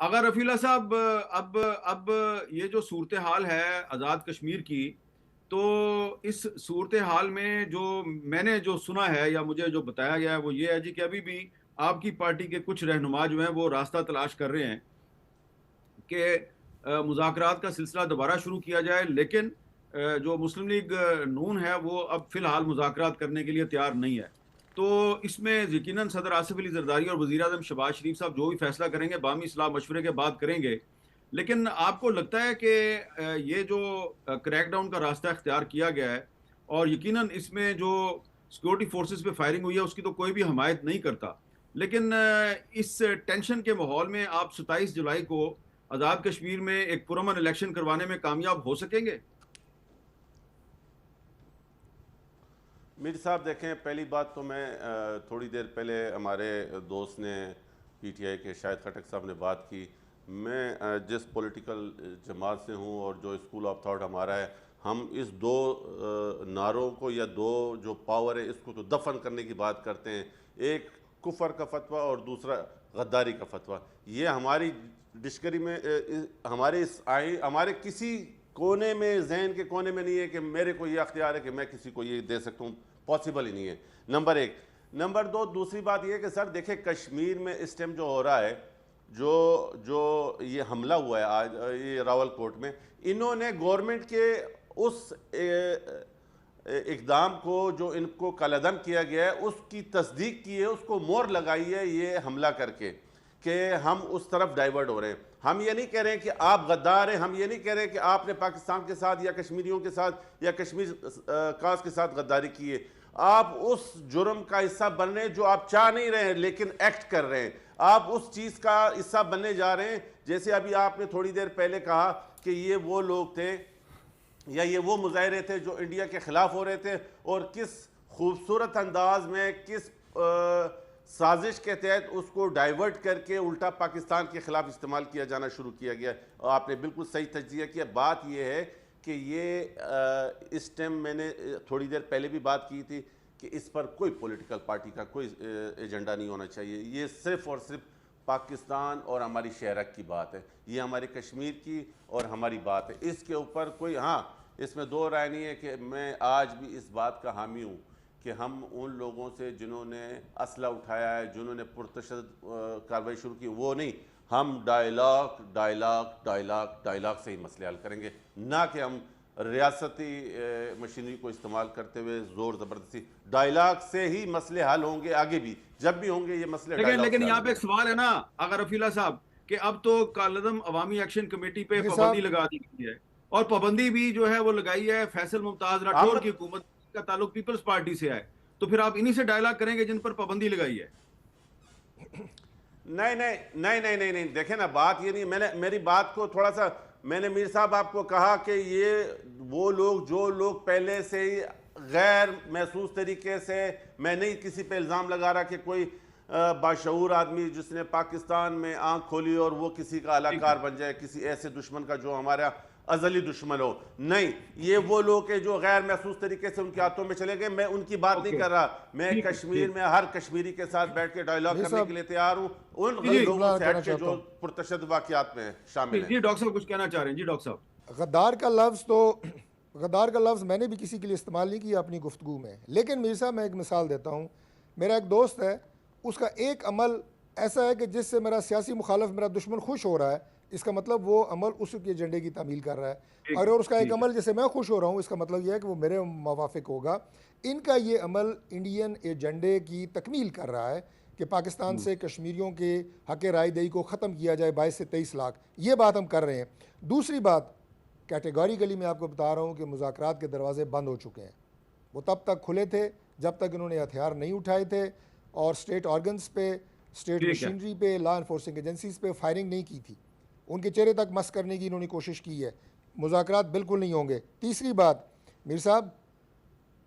अगर रफीला साहब, अब ये जो सूरत हाल है आज़ाद कश्मीर की, तो इस सूरत हाल में जो मैंने जो सुना है या मुझे जो बताया गया है वो ये है जी कि अभी भी आपकी पार्टी के कुछ रहनुमा जो हैं वो रास्ता तलाश कर रहे हैं कि मुज़ाकरात का सिलसिला दोबारा शुरू किया जाए, लेकिन जो मुस्लिम लीग नून है वो अब फिलहाल मुज़ाकरात करने के लिए तैयार नहीं है। तो इसमें यकीनन सदर आसिफ अली जरदारी और वज़ीर आज़म शहबाज शरीफ साहब जो भी फैसला करेंगे बामी सलाह मशवरे के बाद करेंगे। लेकिन आपको लगता है कि ये जो क्रैकडाउन का रास्ता इख्तियार किया गया है, और यकीनन इसमें जो सिक्योरिटी फोर्सेस पे फायरिंग हुई है उसकी तो कोई भी हमायत नहीं करता, लेकिन इस टेंशन के माहौल में आप 27 जुलाई को आज़ाद कश्मीर में एक पुरअमन इलेक्शन करवाने में कामयाब हो सकेंगे? मीर साहब देखें, पहली बात तो मैं थोड़ी देर पहले हमारे दोस्त ने पीटीआई के शाहिद खटक साहब ने बात की। मैं जिस पॉलिटिकल जमात से हूँ और जो स्कूल ऑफ थॉट हमारा है, हम इस दो नारों को या दो जो पावर है इसको तो दफन करने की बात करते हैं। एक कुफर का फतवा और दूसरा गद्दारी का फतवा। ये हमारी डिस्करी में हमारे किसी कोने में, जहन के कोने में नहीं है कि मेरे को ये अख्तियार है कि मैं किसी को ये दे सकता हूँ। पॉसिबल ही नहीं है, नंबर एक। नंबर दो, दूसरी बात यह कि सर देखें, कश्मीर में इस टाइम जो हो रहा है, जो जो ये हमला हुआ है आज ये रावलकोट में, इन्होंने गवर्नमेंट के उस इकदाम को जो इनको कलअदम किया गया है उसकी तस्दीक की है, उसको मोहर लगाई है ये हमला करके कि हम उस तरफ डाइवर्ट हो रहे हैं। हम ये नहीं कह रहे हैं कि आप गद्दार हैं, हम ये नहीं कह रहे हैं कि आपने पाकिस्तान के साथ या कश्मीरियों के साथ या कश्मीर कास्ट के साथ गद्दारी की है। आप उस जुर्म का हिस्सा बन रहे हैं जो आप चाह नहीं रहे हैं लेकिन एक्ट कर रहे हैं। आप उस चीज़ का हिस्सा बनने जा रहे हैं। जैसे अभी आपने थोड़ी देर पहले कहा कि ये वो लोग थे या ये वो मुजाहरे थे जो इंडिया के खिलाफ हो रहे थे, और किस खूबसूरत अंदाज में, किस साजिश के तहत उसको डाइवर्ट करके उल्टा पाकिस्तान के खिलाफ इस्तेमाल किया जाना शुरू किया गया। और आपने बिल्कुल सही तज्जिया किया। बात यह है कि ये इस टाइम मैंने थोड़ी देर पहले भी बात की थी कि इस पर कोई पॉलिटिकल पार्टी का कोई एजेंडा नहीं होना चाहिए। ये सिर्फ और सिर्फ पाकिस्तान और हमारी शहरक की बात है, ये हमारे कश्मीर की और हमारी बात है। इसके ऊपर कोई, हाँ, इसमें दो राय नहीं है कि मैं आज भी इस बात का हामी हूँ कि हम उन लोगों से जिन्होंने असला उठाया है, जिन्होंने पुरतशद्दुद कार्रवाई शुरू की, वो नहीं, हम डायलॉग डायलॉग डायलॉग डायलॉग से ही मसले हल करेंगे, ना कि हम रियासती मशीनरी को इस्तेमाल करते हुए जोर ज़बरदस्ती। डायलॉग से ही मसले हल होंगे, आगे भी जब भी होंगे ये मसले। लेकिन यहाँ पे एक सवाल है ना अगर रफीला साहब, कि अब तो कालदम अवामी एक्शन कमेटी पे जी पाबंदी साहब, लगा दी गई है, और पाबंदी भी जो है वो लगाई है फैसल मुमताज राठौर की हुकूमत का ताल्लुक पीपल्स पार्टी से है। तो फिर आप इन्हीं से डायलॉग करेंगे जिन पर पाबंदी लगाई है? नहीं नहीं नहीं नहीं नहीं नहीं, देखें ना, बात ये नहीं, मैंने मेरी बात को थोड़ा सा, मैंने मीर साहब आपको कहा कि ये वो लोग जो लोग पहले से ही गैर महसूस तरीके से, मैं नहीं किसी पे इल्ज़ाम लगा रहा कि कोई बाशऊर आदमी जिसने पाकिस्तान में आंख खोली और वो किसी का अलाकार बन जाए, किसी ऐसे दुश्मन का जो हमारा अजली दुश्मन हो, नहीं, ये वो लोग हैं जो गैर महसूस तरीके से उनके हाथों में चले गए। मैं उनकी बात नहीं कर रहा। मैं कश्मीर में हर कश्मीरी के साथ बैठ के डायलॉग करने के लिए तैयार हूँ, उन लोगों से हट के जो पुरतशद्दुद वाक़ियात में शामिल हैं। जी डॉक्टर साहब कुछ कहना चाह रहे हैं? जी डॉक्टर साहब। गद्दार का लफ्ज़ तो, गद्दार का लफ्ज़ मैंने भी किसी के लिए इस्तेमाल नहीं किया अपनी गुफ्तगू में, लेकिन मीर साहब मैं एक मिसाल देता हूँ। मेरा एक दोस्त है, उसका एक अमल ऐसा है कि जिससे मेरा सियासी मुखालफ, मेरा दुश्मन खुश हो रहा है, इसका मतलब वो अमल उसके एजेंडे की तामील कर रहा है। और उसका एक अमल जैसे मैं खुश हो रहा हूँ, इसका मतलब यह है कि वो मेरे मुवाफिक होगा। इनका ये अमल इंडियन एजेंडे की तकमील कर रहा है कि पाकिस्तान से कश्मीरियों के हक राय दही को ख़त्म किया जाए 22 से 23 लाख। ये बात हम कर रहे हैं। दूसरी बात, कैटेगोरिकली मैं आपको बता रहा हूँ कि मुज़ाकरात के दरवाजे बंद हो चुके हैं। वो तब तक खुले थे जब तक इन्होंने हथियार नहीं उठाए थे और स्टेट ऑर्गन्स पे, स्टेट मशीनरी पे, लॉ इन्फोर्सिंग एजेंसीज पे फायरिंग नहीं की थी। उनके चेहरे तक मस करने की इन्होंने कोशिश की है। मुज़ाकरात बिल्कुल नहीं होंगे। तीसरी बात, मीर साहब,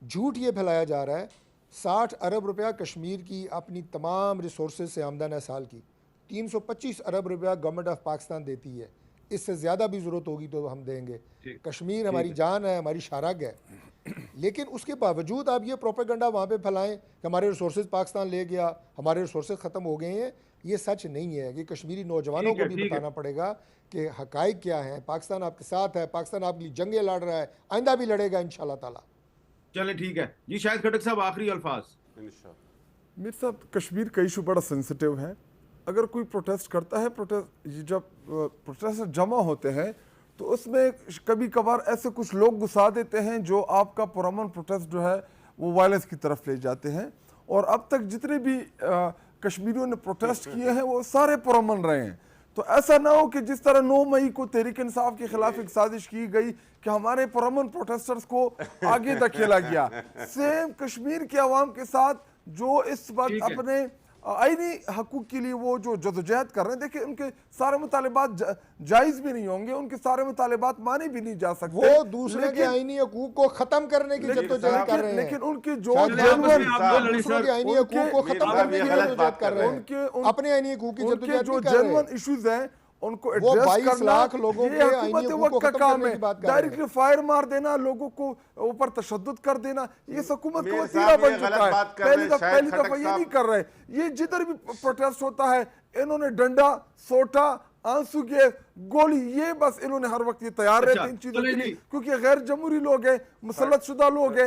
झूठ ये फैलाया जा रहा है 60 अरब रुपया कश्मीर की अपनी तमाम रिसोर्सेज से आमदन है साल की, 325 अरब रुपया गवर्नमेंट ऑफ पाकिस्तान देती है। इससे ज़्यादा भी ज़रूरत होगी तो हम देंगे। कश्मीर हमारी जान है, हमारी शारग है। लेकिन उसके बावजूद आप ये प्रोपेगेंडा वहाँ पे फैलाएं कि हमारे रिसोर्सेज पाकिस्तान ले गया, हमारे रिसोर्सेज ख़त्म हो गए हैं, ये सच नहीं है। कि कश्मीरी नौजवानों को भी बताना पड़ेगा कि हकाइक क्या है। पाकिस्तान आपके साथ है, पाकिस्तान आपके लिए जंगें लड़ रहा है, आइंदा भी लड़ेगा इंशाल्लाह ताला। चले ठीक है जी, शाहिद खटक साहब आखिरी अल्फाज। मीर साहब, कश्मीर का इशू बड़ा सेंसिटिव है। अगर कोई प्रोटेस्ट करता है, जब प्रोटेस्ट जमा होते हैं तो उसमें कभी कभार ऐसे कुछ लोग घुसा देते हैं जो आपका पुरअमन प्रोटेस्ट जो है वो वायलेंस की तरफ ले जाते हैं। और अब तक जितने भी कश्मीरियों ने प्रोटेस्ट किए हैं वो सारे पुरअमन रहे हैं। तो ऐसा ना हो कि जिस तरह 9 मई को तहरीक इंसाफ के खिलाफ एक साजिश की गई कि हमारे पुरअमन प्रोटेस्टर्स को आगे धकेला गया, सेम कश्मीर के अवाम के साथ जो इस वक्त अपने आईनी हकूक के लिए वो जो जदोजहद कर रहे हैं, देखिए उनके सारे मुतालिबात जायज़ भी नहीं होंगे, उनके सारे मुतालिबात माने भी नहीं जा सकते। वो दूसरे के आईनी हकूक को खत्म करने की जद्दोजहद कर रहे हैं। लेकिन उनके जो दूसरों के आईनी हकूक को खत्म करने की जद्दोजहद कर रहे हैं, अपने आईनी हकूक की जद्दोजहद जो जेन्युइन इश्यूज हैं उनको वो एड्रेस 22 करना, लाख लोगों के आईनी हकूक को खत्म करने की बात कर रहे हैं। डायरेक्टली फायर मार देना, लोगों को ऊपर तशद्दुद कर देना, ये हुकूमत का वतीरा बन चुका है। पहली दफा ये नहीं कर रहे। ये जिधर भी प्रोटेस्ट होता है इन्होंने डंडा, सोटा, आंसू गैस, गोली, ये बस इन्होंने हर वक्त ये तैयार रहते हैं इन चीजों के लिए, क्योंकि गैर जमहूरी लोग हैं, मुसल्लत शुदा लोग हैं।